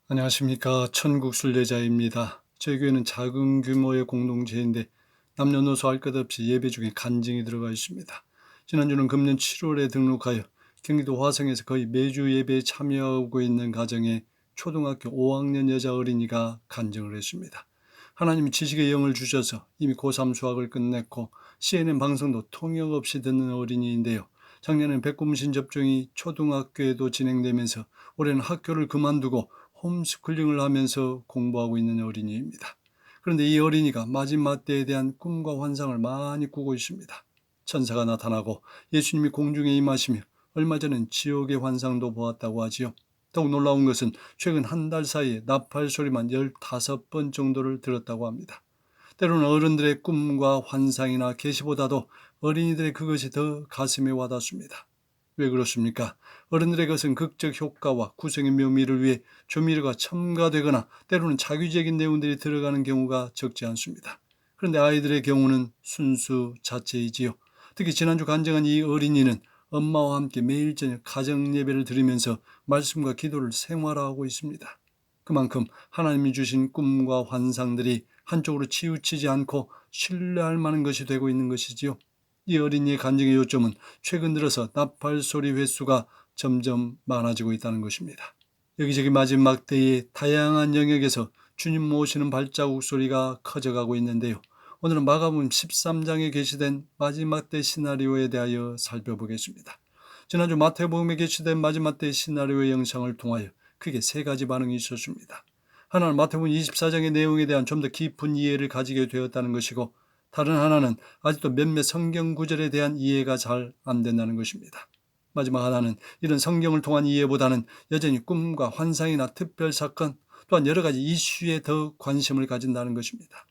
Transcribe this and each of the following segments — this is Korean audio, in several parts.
안녕하십니까. 천국 순례자입니다. 저희 교회는 작은 규모의 공동체인데 남녀노소 할 것 없이 예배 중에 간증이 들어가 있습니다. 지난주는 금년 7월에 등록하여 경기도 화성에서 거의 매주 예배에 참여하고 있는 가정에 초등학교 5학년 여자 어린이가 간증을 했습니다. 하나님이 지식의 영을 주셔서 이미 고3 수학을 끝냈고 CNN 방송도 통역 없이 듣는 어린이인데요. 작년엔 백곰신 접종이 초등학교에도 진행되면서 올해는 학교를 그만두고 홈스쿨링을 하면서 공부하고 있는 어린이입니다. 그런데 이 어린이가 마지막 때에 대한 꿈과 환상을 많이 꾸고 있습니다. 천사가 나타나고 예수님이 공중에 임하시며 얼마 전엔 지옥의 환상도 보았다고 하지요. 더욱 놀라운 것은 최근 한 달 사이에 나팔 소리만 15번 정도를 들었다고 합니다. 때로는 어른들의 꿈과 환상이나 계시보다도 어린이들의 그것이 더 가슴에 와닿습니다. 왜 그렇습니까? 어른들의 것은 극적 효과와 구성의 묘미를 위해 조미료가 첨가되거나 때로는 자기적인 내용들이 들어가는 경우가 적지 않습니다. 그런데 아이들의 경우는 순수 자체이지요. 특히 지난주 간증한 이 어린이는 엄마와 함께 매일 저녁 가정 예배를 드리면서 말씀과 기도를 생활화하고 있습니다. 그만큼 하나님이 주신 꿈과 환상들이 한쪽으로 치우치지 않고 신뢰할 만한 것이 되고 있는 것이지요. 이 어린이의 간증의 요점은 최근 들어서 나팔 소리 횟수가 점점 많아지고 있다는 것입니다. 여기저기 마지막 때의 다양한 영역에서 주님 모시는 발자국 소리가 커져가고 있는데요. 오늘은 마가복음 13장에 게시된 마지막 때 시나리오에 대하여 살펴보겠습니다. 지난주 마태복음에 게시된 마지막 때 시나리오의 영상을 통하여 크게 세 가지 반응이 있었습니다. 하나는 마태복음 24장의 내용에 대한 좀 더 깊은 이해를 가지게 되었다는 것이고, 다른 하나는 아직도 몇몇 성경 구절에 대한 이해가 잘 안 된다는 것입니다. 마지막 하나는 이런 성경을 통한 이해보다는 여전히 꿈과 환상이나 특별 사건, 또한 여러 가지 이슈에 더 관심을 가진다는 것입니다.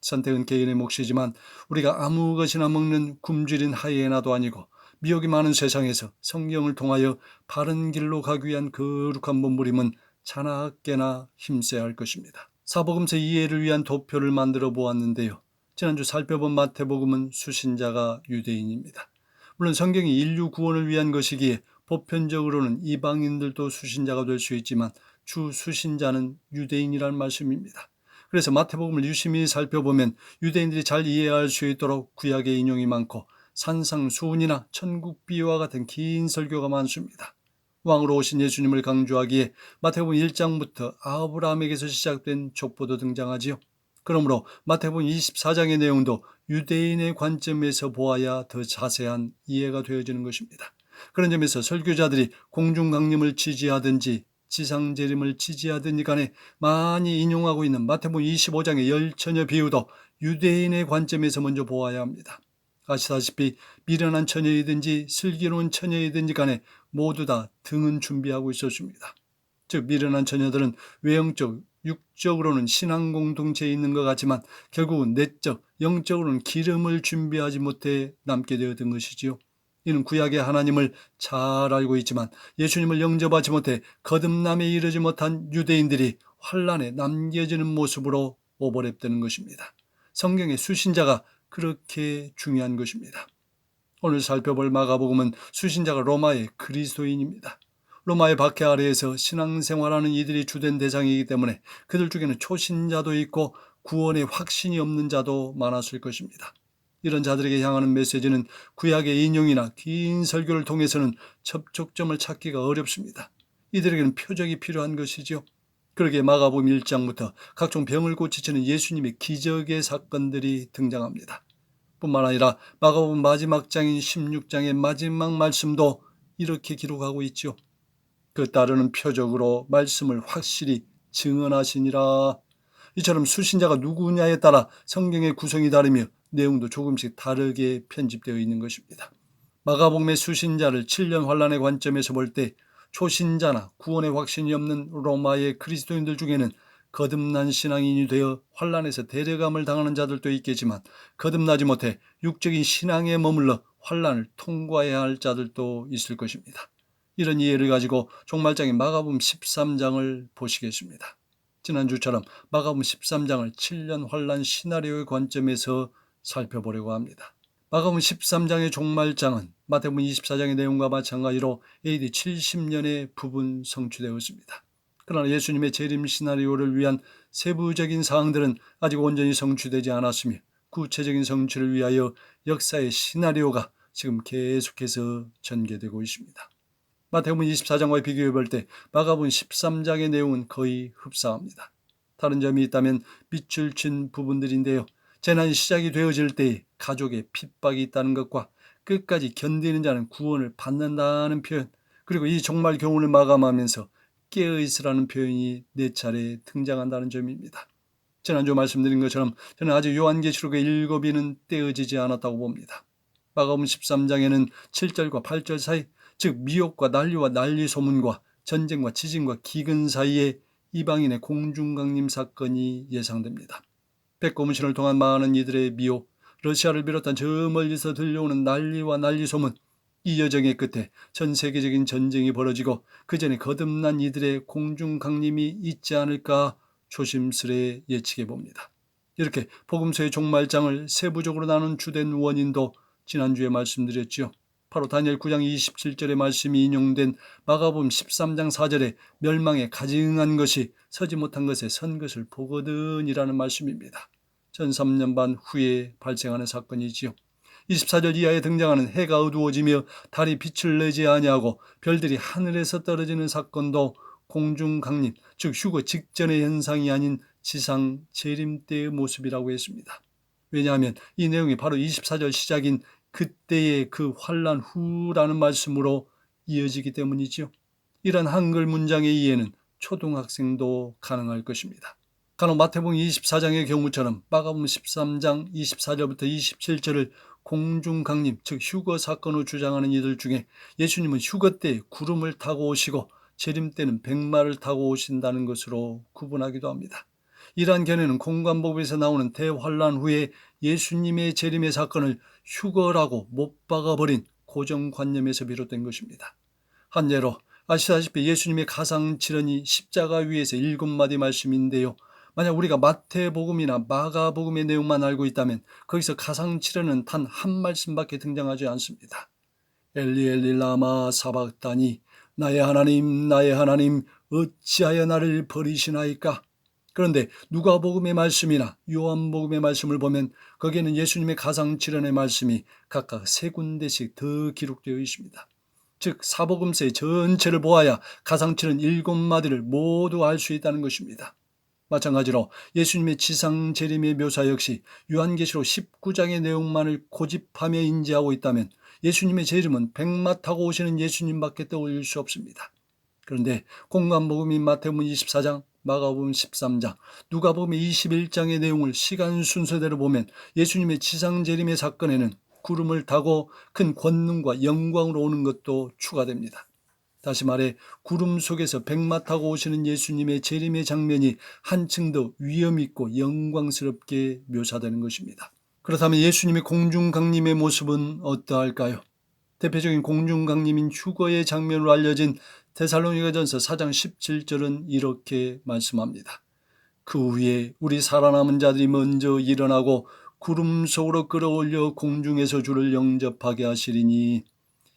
선택은 개인의 몫이지만 우리가 아무 것이나 먹는 굶주린 하이에나도 아니고 미혹이 많은 세상에서 성경을 통하여 바른 길로 가기 위한 거룩한 몸부림은 자나깨나 힘써야 할 것입니다. 사복음서 이해를 위한 도표를 만들어 보았는데요. 지난주 살펴본 마태복음은 수신자가 유대인입니다. 물론 성경이 인류 구원을 위한 것이기에 보편적으로는 이방인들도 수신자가 될 수 있지만 주 수신자는 유대인이란 말씀입니다. 그래서 마태복음을 유심히 살펴보면 유대인들이 잘 이해할 수 있도록 구약의 인용이 많고 산상수훈이나 천국 비유와 같은 긴 설교가 많습니다. 왕으로 오신 예수님을 강조하기에 마태복음 1장부터 아브라함에게서 시작된 족보도 등장하지요. 그러므로 마태복음 24장의 내용도 유대인의 관점에서 보아야 더 자세한 이해가 되어지는 것입니다. 그런 점에서 설교자들이 공중강림을 지지하든지 지상재림을 지지하든지 간에 많이 인용하고 있는 마태복음 25장의 열처녀 비유도 유대인의 관점에서 먼저 보아야 합니다. 아시다시피 미련한 처녀이든지 슬기로운 처녀이든지 간에 모두 다 등은 준비하고 있었습니다. 즉 미련한 처녀들은 외형적, 육적으로는 신앙 공동체에 있는 것 같지만 결국은 내적, 영적으로는 기름을 준비하지 못해 남게 되었던 것이지요. 이는 구약의 하나님을 잘 알고 있지만 예수님을 영접하지 못해 거듭남에 이르지 못한 유대인들이 환란에 남겨지는 모습으로 오버랩되는 것입니다. 성경의 수신자가 그렇게 중요한 것입니다. 오늘 살펴볼 마가복음은 수신자가 로마의 그리스도인입니다. 로마의 박해 아래에서 신앙생활하는 이들이 주된 대상이기 때문에 그들 중에는 초신자도 있고 구원의 확신이 없는 자도 많았을 것입니다. 이런 자들에게 향하는 메시지는 구약의 인용이나 긴 설교를 통해서는 접촉점을 찾기가 어렵습니다. 이들에게는 표적이 필요한 것이죠. 그러기에 마가복음 1장부터 각종 병을 고치시는 예수님의 기적의 사건들이 등장합니다. 뿐만 아니라 마가복음 마지막 장인 16장의 마지막 말씀도 이렇게 기록하고 있죠. 그 따르는 표적으로 말씀을 확실히 증언하시니라. 이처럼 수신자가 누구냐에 따라 성경의 구성이 다르며 내용도 조금씩 다르게 편집되어 있는 것입니다. 마가복음의 수신자를 7년 환란의 관점에서 볼 때 초신자나 구원의 확신이 없는 로마의 그리스도인들 중에는 거듭난 신앙인이 되어 환란에서 데려감을 당하는 자들도 있겠지만 거듭나지 못해 육적인 신앙에 머물러 환란을 통과해야 할 자들도 있을 것입니다. 이런 이해를 가지고 종말장인 마가복음 13장을 보시겠습니다. 지난주처럼 마가복음 13장을 7년 환란 시나리오의 관점에서 살펴보려고 합니다. 마가복음 13장의 종말장은 마태복음 24장의 내용과 마찬가지로 AD 70년에 부분 성취되었습니다. 그러나 예수님의 재림 시나리오를 위한 세부적인 사항들은 아직 온전히 성취되지 않았으며 구체적인 성취를 위하여 역사의 시나리오가 지금 계속해서 전개되고 있습니다. 마태복음 24장과 비교해 볼 때 마가복음 13장의 내용은 거의 흡사합니다. 다른 점이 있다면 밑줄 친 부분들인데요. 재난이 시작이 되어질 때에 가족의 핍박이 있다는 것과 끝까지 견디는 자는 구원을 받는다는 표현, 그리고 이 종말 교훈을 마감하면서 깨어있으라는 표현이 4차례 등장한다는 점입니다. 지난주 말씀드린 것처럼 저는 아직 요한계시록의 7위는 떼어지지 않았다고 봅니다. 마가복음 13장에는 7절과 8절 사이, 즉 미혹과 난리와 난리 소문과 전쟁과 지진과 기근 사이에 이방인의 공중강림 사건이 예상됩니다. 백고문신을 통한 많은 이들의 미혹, 러시아를 비롯한 저 멀리서 들려오는 난리와 난리 소문, 이 여정의 끝에 전 세계적인 전쟁이 벌어지고 그 전에 거듭난 이들의 공중강림이 있지 않을까 조심스레 예측해 봅니다. 이렇게 복음서의 종말장을 세부적으로 나눈 주된 원인도 지난주에 말씀드렸지요. 바로 다니엘 9장 27절의 말씀이 인용된 마가복음 13장 4절에 멸망에 가증한 것이 서지 못한 것에 선 것을 보거든이라는 말씀입니다. 전 3년 반 후에 발생하는 사건이지요. 24절 이하에 등장하는 해가 어두워지며 달이 빛을 내지 아니하고 별들이 하늘에서 떨어지는 사건도 공중강림, 즉 휴거 직전의 현상이 아닌 지상 재림 때의 모습이라고 했습니다. 왜냐하면 이 내용이 바로 24절 시작인 그때의 그 환란 후라는 말씀으로 이어지기 때문이지요. 이런 한글 문장의 이해는 초등학생도 가능할 것입니다. 간혹 마태복음 24장의 경우처럼 마가복음 13장 24절부터 27절을 공중강림, 즉 휴거 사건으로 주장하는 이들 중에 예수님은 휴거 때 구름을 타고 오시고 재림 때는 백마를 타고 오신다는 것으로 구분하기도 합니다. 이러한 견해는 공관복음에서 나오는 대환란 후에 예수님의 재림의 사건을 휴거라고 못 박아버린 고정관념에서 비롯된 것입니다. 한 예로 아시다시피 예수님의 가상칠언이 십자가 위에서 7마디 말씀인데요. 만약 우리가 마태복음이나 마가복음의 내용만 알고 있다면 거기서 가상칠언은 단 한 말씀밖에 등장하지 않습니다. 엘리 엘리 라마 사박다니, 나의 하나님 어찌하여 나를 버리시나이까. 그런데 누가복음의 말씀이나 요한복음의 말씀을 보면 거기에는 예수님의 가상칠언의 말씀이 각각 3군데씩 더 기록되어 있습니다. 즉 사복음서의 전체를 보아야 가상칠언 7마디를 모두 알 수 있다는 것입니다. 마찬가지로 예수님의 지상 재림의 묘사 역시 요한계시록 19장의 내용만을 고집하며 인지하고 있다면 예수님의 재림은 백마 타고 오시는 예수님밖에 떠올릴 수 없습니다. 그런데 공관복음인 마태복음 24장, 마가복음 13장, 누가복음 21장의 내용을 시간 순서대로 보면 예수님의 지상 재림의 사건에는 구름을 타고 큰 권능과 영광으로 오는 것도 추가됩니다. 다시 말해 구름 속에서 백마 타고 오시는 예수님의 재림의 장면이 한층 더 위엄있고 영광스럽게 묘사되는 것입니다. 그렇다면 예수님의 공중강림의 모습은 어떠할까요? 대표적인 공중강림인 휴거의 장면으로 알려진 데살로니가전서 4장 17절은 이렇게 말씀합니다. 그 후에 우리 살아남은 자들이 먼저 일어나고 구름 속으로 끌어올려 공중에서 주를 영접하게 하시리니.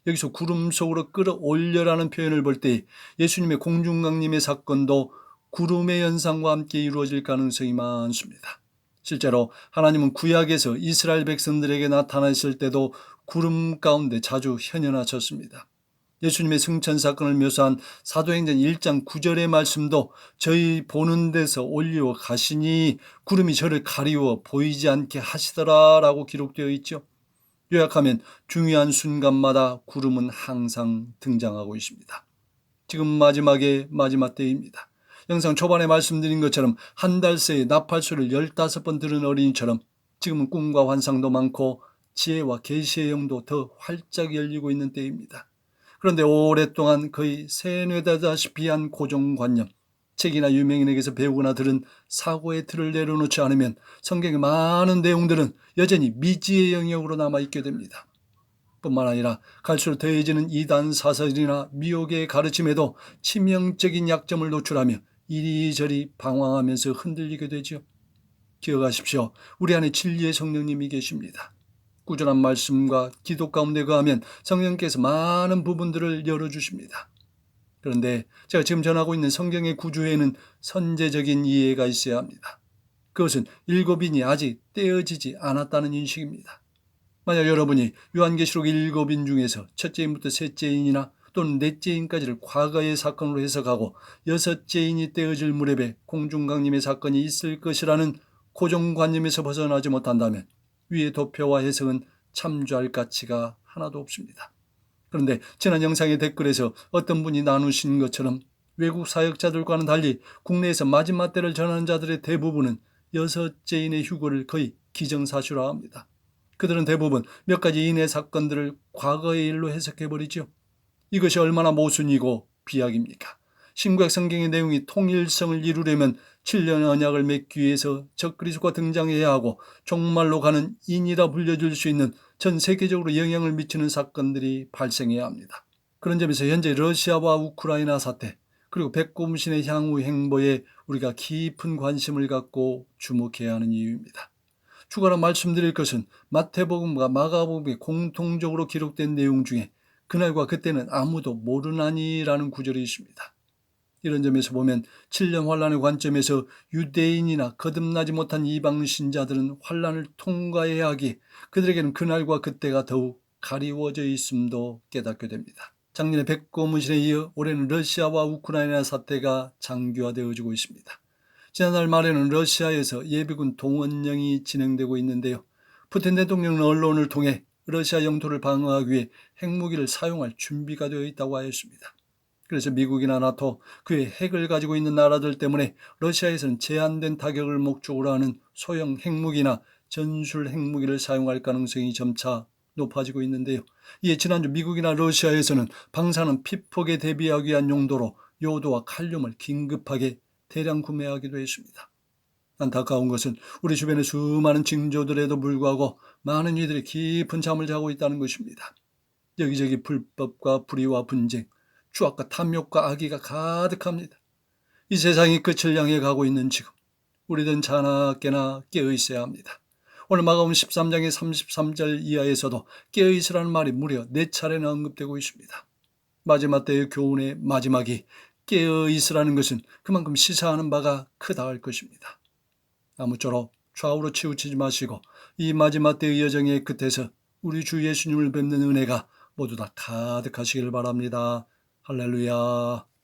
여기서 구름 속으로 끌어올려라는 표현을 볼 때 예수님의 공중강림의 사건도 구름의 현상과 함께 이루어질 가능성이 많습니다. 실제로 하나님은 구약에서 이스라엘 백성들에게 나타나실 때도 구름 가운데 자주 현현하셨습니다. 예수님의 승천 사건을 묘사한 사도행전 1장 9절의 말씀도 저희 보는 데서 올리워 가시니 구름이 저를 가리워 보이지 않게 하시더라라고 기록되어 있죠. 요약하면 중요한 순간마다 구름은 항상 등장하고 있습니다. 지금 마지막 때입니다. 영상 초반에 말씀드린 것처럼 한 달 새에 나팔소리를 15번 들은 어린이처럼 지금은 꿈과 환상도 많고 지혜와 계시의 영도 더 활짝 열리고 있는 때입니다. 그런데 오랫동안 거의 세뇌되다시피 한 고정관념, 책이나 유명인에게서 배우거나 들은 사고의 틀을 내려놓지 않으면 성경의 많은 내용들은 여전히 미지의 영역으로 남아있게 됩니다. 뿐만 아니라 갈수록 더해지는 이단 사설이나 미혹의 가르침에도 치명적인 약점을 노출하며 이리저리 방황하면서 흔들리게 되죠. 기억하십시오. 우리 안에 진리의 성령님이 계십니다. 꾸준한 말씀과 기도 가운데 거하면 성령께서 많은 부분들을 열어주십니다. 그런데 제가 지금 전하고 있는 성경의 구주에는 선제적인 이해가 있어야 합니다. 그것은 일곱인이 아직 떼어지지 않았다는 인식입니다. 만약 여러분이 요한계시록 일곱인 중에서 첫째인부터 셋째인이나 또는 넷째인까지를 과거의 사건으로 해석하고 여섯째인이 떼어질 무렵에 공중강림의 사건이 있을 것이라는 고정관념에서 벗어나지 못한다면 위의 도표와 해석은 참조할 가치가 하나도 없습니다. 그런데 지난 영상의 댓글에서 어떤 분이 나누신 것처럼 외국 사역자들과는 달리 국내에서 마지막 때를 전하는 자들의 대부분은 여섯째인의 휴거를 거의 기정사실화합니다. 그들은 대부분 몇 가지 인해 사건들을 과거의 일로 해석해버리죠. 이것이 얼마나 모순이고 비약입니까? 신구약 성경의 내용이 통일성을 이루려면 7년 언약을 맺기 위해서 적그리스도가 등장해야 하고 종말로 가는 인이라 불려줄 수 있는 전 세계적으로 영향을 미치는 사건들이 발생해야 합니다. 그런 점에서 현재 러시아와 우크라이나 사태 그리고 백곰신의 향후 행보에 우리가 깊은 관심을 갖고 주목해야 하는 이유입니다. 추가로 말씀드릴 것은 마태복음과 마가복음에 공통적으로 기록된 내용 중에 그날과 그때는 아무도 모르나니라는 구절이 있습니다. 이런 점에서 보면 7년 환란의 관점에서 유대인이나 거듭나지 못한 이방 신자들은 환란을 통과해야 하기에 그들에게는 그날과 그때가 더욱 가리워져 있음도 깨닫게 됩니다. 작년에 백고문신에 이어 올해는 러시아와 우크라이나 사태가 장기화되어지고 있습니다. 지난달 말에는 러시아에서 예비군 동원령이 진행되고 있는데요. 푸틴 대통령은 언론을 통해 러시아 영토를 방어하기 위해 핵무기를 사용할 준비가 되어 있다고 하였습니다. 그래서 미국이나 나토, 그의 핵을 가지고 있는 나라들 때문에 러시아에서는 제한된 타격을 목적으로 하는 소형 핵무기나 전술 핵무기를 사용할 가능성이 점차 높아지고 있는데요. 이에 지난주 미국이나 러시아에서는 방사능 피폭에 대비하기 위한 용도로 요도와 칼륨을 긴급하게 대량 구매하기도 했습니다. 안타까운 것은 우리 주변의 수많은 징조들에도 불구하고 많은 이들이 깊은 잠을 자고 있다는 것입니다. 여기저기 불법과 불의와 분쟁, 추악과 탐욕과 악의가 가득합니다. 이 세상이 끝을 향해 가고 있는 지금 우리들은 자나깨나 깨어있어야 합니다. 오늘 마가복음 13장의 33절 이하에서도 깨어있으라는 말이 무려 4차례나 언급되고 있습니다. 마지막 때의 교훈의 마지막이 깨어있으라는 것은 그만큼 시사하는 바가 크다 할 것입니다. 아무쪼록 좌우로 치우치지 마시고 이 마지막 때의 여정의 끝에서 우리 주 예수님을 뵙는 은혜가 모두 다 가득하시길 바랍니다. 할렐루야.